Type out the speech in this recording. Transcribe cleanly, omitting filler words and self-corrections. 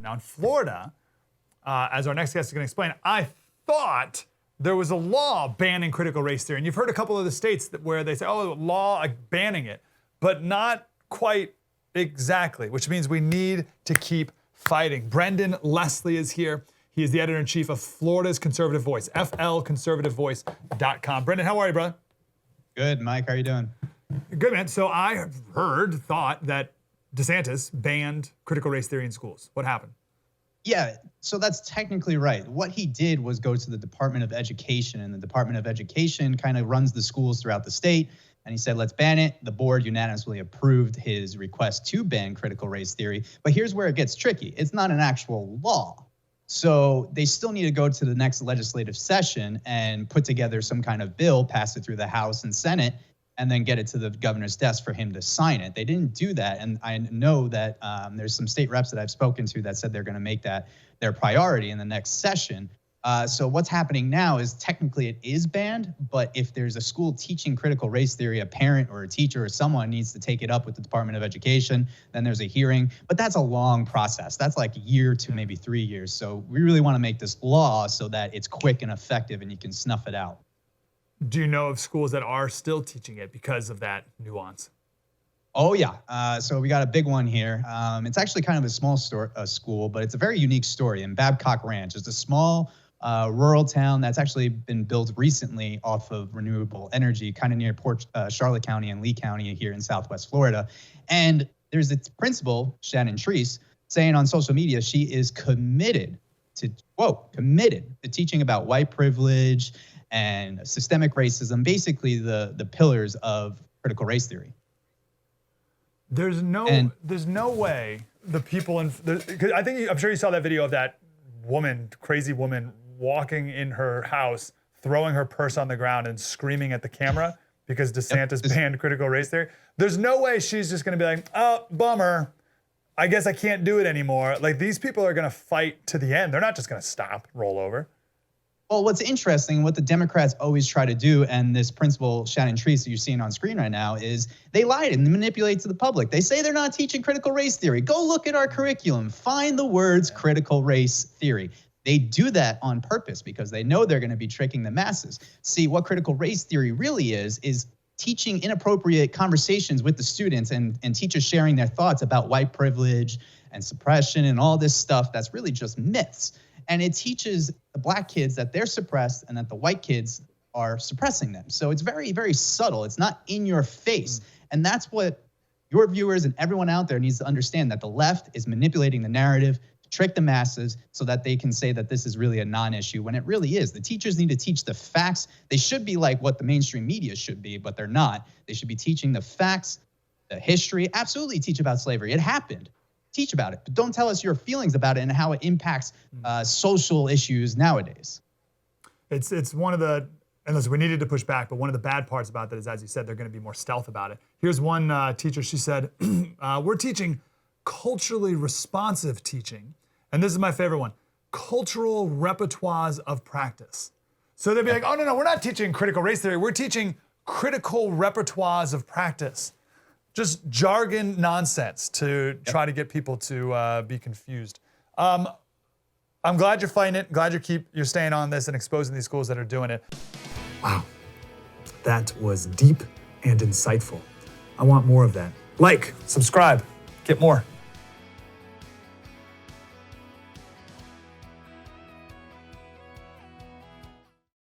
Now in Florida, as our next guest is going to explain, I thought there was a law banning critical race theory. And you've heard a couple of the states where they say, oh, law banning it, but not quite exactly, which means we need to keep fighting. Brendon Leslie is here. He is the editor-in-chief of Florida's Conservative Voice, flconservativevoice.com. Brendon, how are you, brother? Good, Mike. How are you doing? Good, man. So I thought that DeSantis banned critical race theory in schools. What happened? Yeah, so that's technically right. What he did was go to the Department of Education, and the Department of Education kind of runs the schools throughout the state. And he said, let's ban it. The board unanimously approved his request to ban critical race theory. But here's where it gets tricky. It's not an actual law. So they still need to go to the next legislative session and put together some kind of bill, pass it through the House and Senate, and then get it to the governor's desk for him to sign it. They didn't do that. And I know that there's some state reps that I've spoken to that said they're going to make that their priority in the next session. So what's happening now is technically it is banned, but if there's a school teaching critical race theory, a parent or a teacher or someone needs to take it up with the Department of Education, then there's a hearing. But that's a long process. That's like a year to maybe 3 years. So we really want to make this law so that it's quick and effective and you can snuff it out. Do you know of schools that are still teaching it because of that nuance? Oh, yeah. So we got a big one here. It's actually kind of a small school, but it's a very unique story in Babcock Ranch. It's a small rural town that's actually been built recently off of renewable energy, kind of near Charlotte County and Lee County here in Southwest Florida. And there's its principal, Shannon Treese, saying on social media she is committed to teaching about white privilege and systemic racism, basically the pillars of critical race theory. There's no way the people I'm sure you saw that video of that crazy woman walking in her house, throwing her purse on the ground and screaming at the camera because DeSantis banned critical race theory. There's no way she's just gonna be like, oh, bummer, I guess I can't do it anymore. Like, these people are gonna fight to the end. They're not just gonna stop, roll over. Well, what's interesting, what the Democrats always try to do, and this principal, Shannon Treese, that you're seeing on screen right now, is they lie and manipulate to the public. They say they're not teaching critical race theory. Go look at our curriculum. Find the words critical race theory. They do that on purpose because they know they're going to be tricking the masses. See, what critical race theory really is teaching inappropriate conversations with the students and teachers sharing their thoughts about white privilege and suppression and all this stuff that's really just myths. And it teaches the black kids that they're suppressed and that the white kids are suppressing them. So it's very, very subtle. It's not in your face. And that's what your viewers and everyone out there needs to understand, that the left is manipulating the narrative to trick the masses so that they can say that this is really a non-issue when it really is. The teachers need to teach the facts. They should be like what the mainstream media should be, but they're not. They should be teaching the facts, the history. Absolutely teach about slavery. It happened. Teach about it, but don't tell us your feelings about it and how it impacts social issues nowadays. It's one of the, and listen, we needed to push back, but one of the bad parts about that is, as you said, they're going to be more stealth about it. Here's one teacher, she said, we're teaching culturally responsive teaching, and this is my favorite one, cultural repertoires of practice. So they'd be like, oh, no, we're not teaching critical race theory, we're teaching critical repertoires of practice. Just jargon nonsense to try to get people to be confused. I'm glad you're fighting it. Glad you're staying on this and exposing these schools that are doing it. Wow, that was deep and insightful. I want more of that. Like, subscribe, get more.